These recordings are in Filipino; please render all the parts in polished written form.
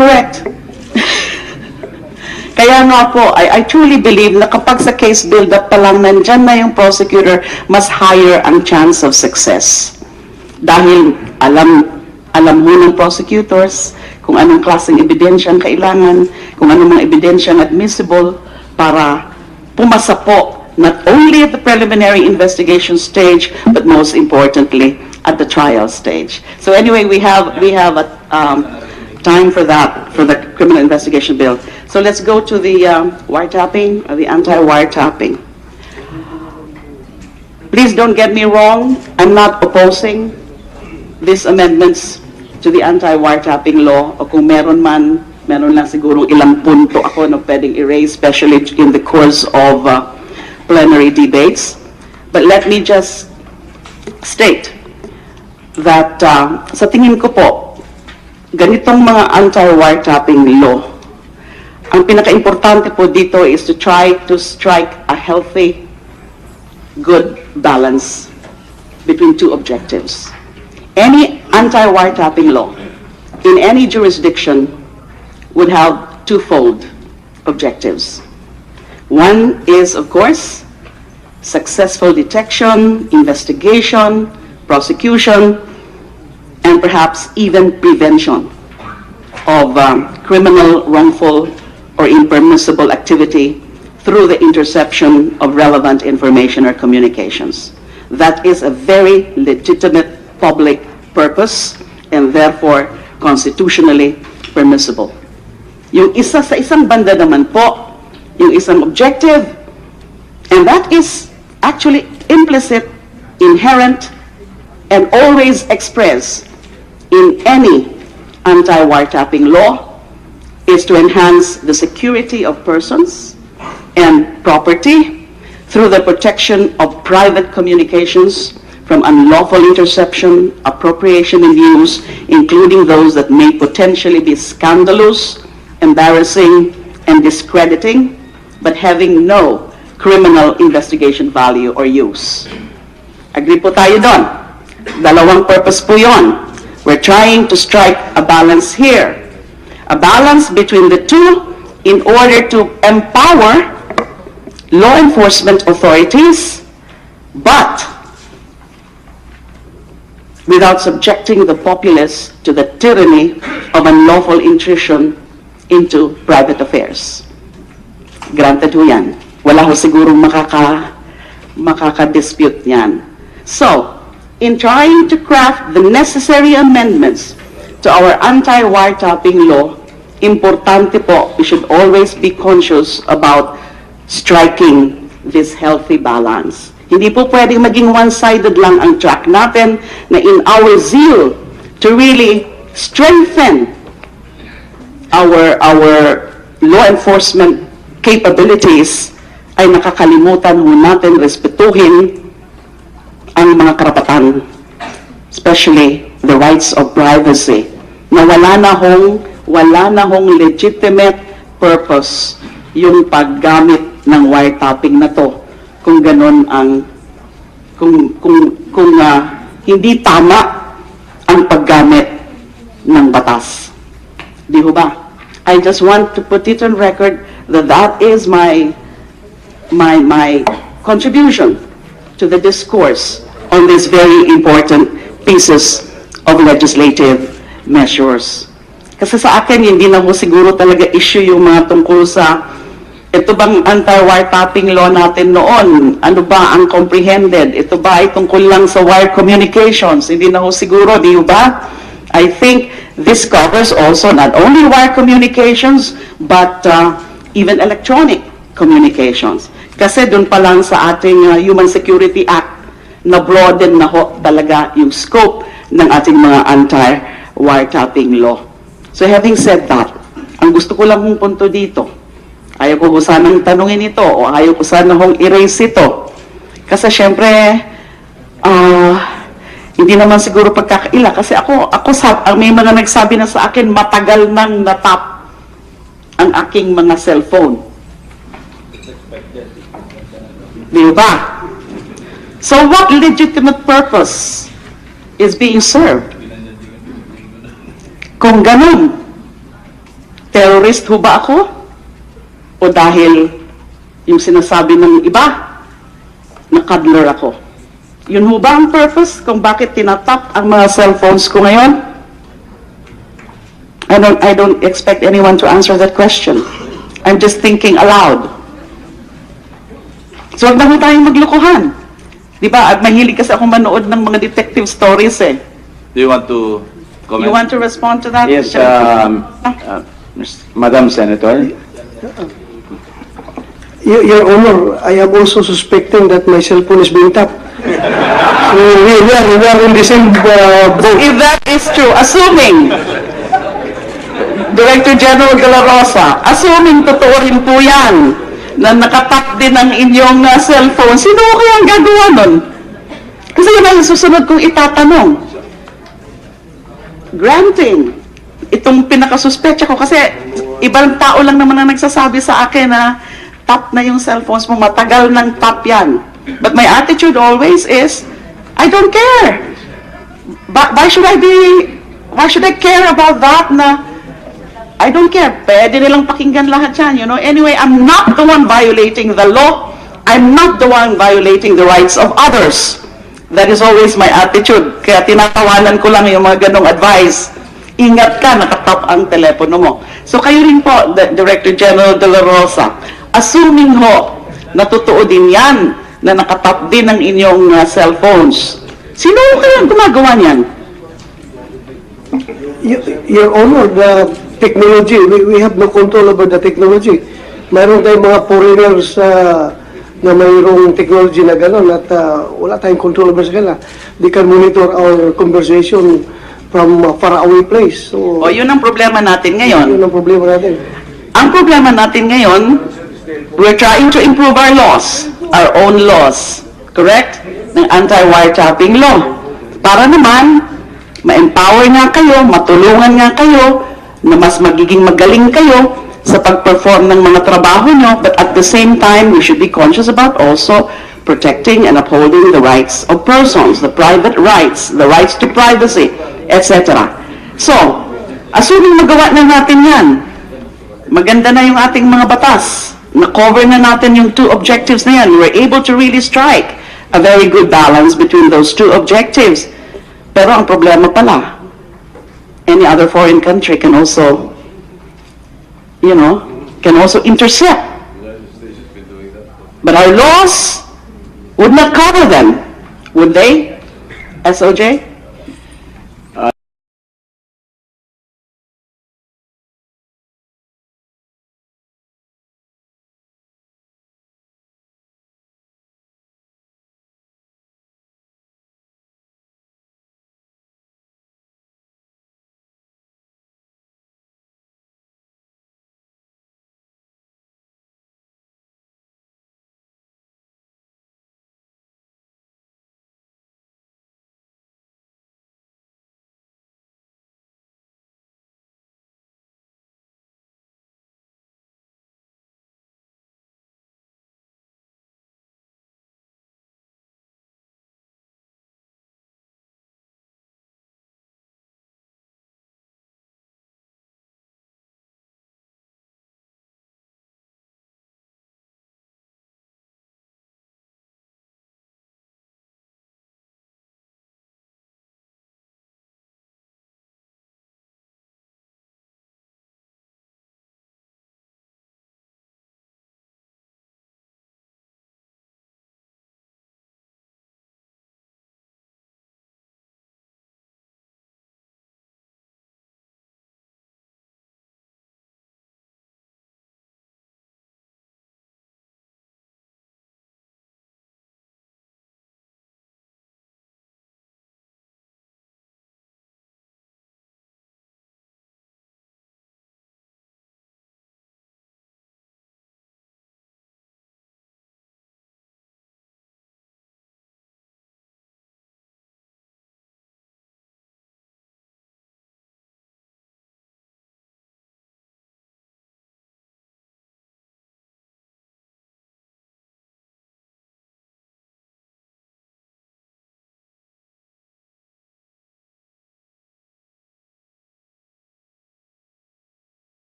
Correct. Kaya nga po, I truly believe na kapag sa case build-up pa lang nandyan na yung prosecutor, mas higher ang chance of success. Dahil alam ho ng prosecutors kung anong klaseng ebidensya ang kailangan, kung anong mga ebidensya ang admissible para pumasa po not only at the preliminary investigation stage, but most importantly, at the trial stage. So anyway, we have a time for that, for the criminal investigation bill. So let's go to the wiretapping, or the anti-wiretapping. Please don't get me wrong, I'm not opposing these amendments to the anti-wiretapping law, o kung meron lang sigurong ilang punto ako na pwedeng erase, especially in the course of plenary debates. But let me just state that sa tingin ko po, ganitong mga anti-wiretapping law, ang pinaka-importante po dito is to try to strike a healthy, good balance between two objectives. Any anti-wiretapping law in any jurisdiction would have twofold objectives. One is, of course, successful detection, investigation, prosecution, and perhaps even prevention of criminal, wrongful, or impermissible activity through the interception of relevant information or communications. That is a very legitimate public purpose and therefore constitutionally permissible. Yung isa sa isang banda naman po, yung isang objective, and that is actually implicit, inherent, and always expressed in any anti-wiretapping law, is to enhance the security of persons and property through the protection of private communications from unlawful interception, appropriation, and use, including those that may potentially be scandalous, embarrassing, and discrediting, but having no criminal investigation value or use. Agree po tayo doon? Dalawang purpose po yon. We're trying to strike a balance here. A balance between the two in order to empower law enforcement authorities, but without subjecting the populace to the tyranny of unlawful intrusion into private affairs. Granted ho yan. Wala ho sigurong makaka-dispute yan. So, in trying to craft the necessary amendments to our anti-wiretapping law, importante po, we should always be conscious about striking this healthy balance. Hindi po pwedeng maging one-sided lang ang track natin na in our zeal to really strengthen our law enforcement capabilities ay nakakalimutan ho natin respetuhin ang mga karapatan, especially the rights of privacy, na wala na hong legitimate purpose yung paggamit ng wiretapping na to kung ganun ang hindi tama ang paggamit ng batas. Di ho ba? I just want to put it on record that that is my contribution to the discourse on these very important pieces of legislative measures. Kasi sa akin, hindi na ho siguro talaga issue yung mga tungkol sa ito bang anti-wiretapping law natin noon? Ano ba ang comprehended? Ito ba ay tungkol lang sa wire communications? Hindi na ho siguro, di ba? I think this covers also not only wire communications, but even electronic communications. Kasi doon pa lang sa ating Human Security Act, na-broaden na ho talaga yung scope ng ating mga anti-wiretapping law. So having said that, ang gusto ko lang hong punto dito, ayaw ko sanang tanungin ito o ayaw ko sana hong erase ito. Kasi syempre, hindi naman siguro pagkakaila. Kasi may mga nagsabi na sa akin, matagal nang natap ang aking mga cellphone. Di ba? So what legitimate purpose is being served? Kung ganun, Terrorist ho ba ako? O dahil yung sinasabi ng iba, na cuddler ako? Yun ho ba ang purpose kung bakit tinatap ang mga cellphones ko ngayon? I don't expect anyone to answer that question. I'm just thinking aloud. So, wag na ho tayong maglukuhan. Di ba? At mahilig kasi ako manood ng mga detective stories eh. Do you want to comment? You want to respond to that? Yes, Madam Senator. Your Honor, I am also suspecting that my cell phone is being tapped. So we are in the same boat. If that is true, assuming, Director General Dela Rosa, assuming totoo rin po yan, na nakatap din ang inyong cellphone, sino kaya ang gagawa nun? Kasi yun ang susunod kong itatanong. Granting, itong pinakasuspecha ko, kasi ibang tao lang naman ang nagsasabi sa akin na tap na yung cellphones mo, matagal ng tap yan. But my attitude always is, I don't care. Why should I care about that na I don't care. Pwede nilang pakinggan lahat yan, you know. Anyway, I'm not the one violating the law. I'm not the one violating the rights of others. That is always my attitude. Kaya tinatawanan ko lang yung mga ganong advice. Ingat ka, nakatap ang telepono mo. So kayo rin po, Director General Dela Rosa, assuming ho, na totoo din yan, na nakatap din ang inyong cellphones, sino kaya gumagawa niyan? Your Honor, the technology, we have no control over the technology. Mayroon tayong mga foreigners na mayroong technology na gano'n at wala tayong control over sa kanila. They can monitor our conversation from a faraway place. So, O yun ang problema natin ngayon. yun ang problema natin. Ang problema natin ngayon, we're trying to improve our laws, our own laws, correct? Ng anti-wiretapping law. Para naman, ma-empower nga kayo, matulungan nga kayo, na mas magiging magaling kayo sa pag-perform ng mga trabaho nyo, but at the same time, we should be conscious about also protecting and upholding the rights of persons, the private rights, the rights to privacy, etc. So, assuming magawa na natin yan, maganda na yung ating mga batas, na-cover na natin yung two objectives na yan, we're able to really strike a very good balance between those two objectives. Pero ang problema pala, any other foreign country can also, can also intercept. But our laws would not cover them, would they, SOJ?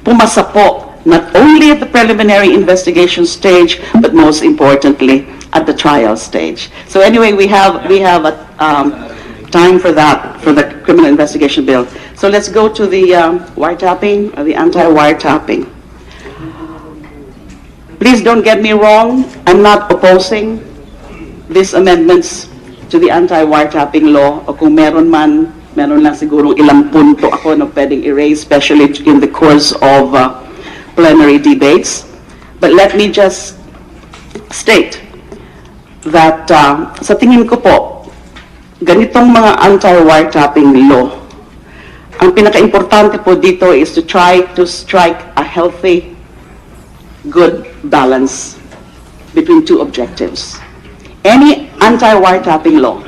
pumasa po not only at the preliminary investigation stage, but most importantly, at the trial stage. So anyway, we have a time for that, for the criminal investigation bill. So let's go to the wiretapping, or the anti-wiretapping. Please don't get me wrong, I'm not opposing these amendments to the anti-wiretapping law, o kung meron lang siguro ilang punto ako na pwedeng erase, especially in the course of plenary debates. But let me just state that sa tingin ko po, ganitong mga anti-wiretapping law, ang pinaka-importante po dito is to try to strike a healthy, good balance between two objectives. Any anti-wiretapping law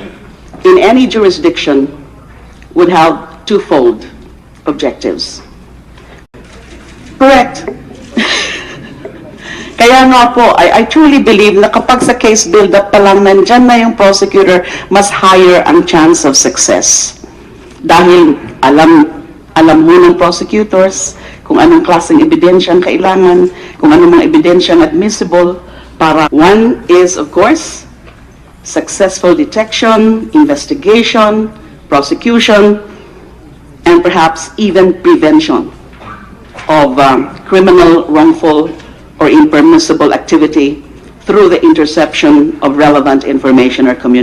in any jurisdiction would have twofold objectives. Correct. Kaya nga po, I truly believe na kapag sa case build-up pa lang nandyan na yung prosecutor, mas higher ang chance of success. Dahil alam mo ng prosecutors kung anong klaseng ebidensya ang kailangan, kung anong mga ebidensya ang admissible, para one is, of course, successful detection, investigation, prosecution, and perhaps even prevention of criminal, wrongful, or impermissible activity through the interception of relevant information or communication.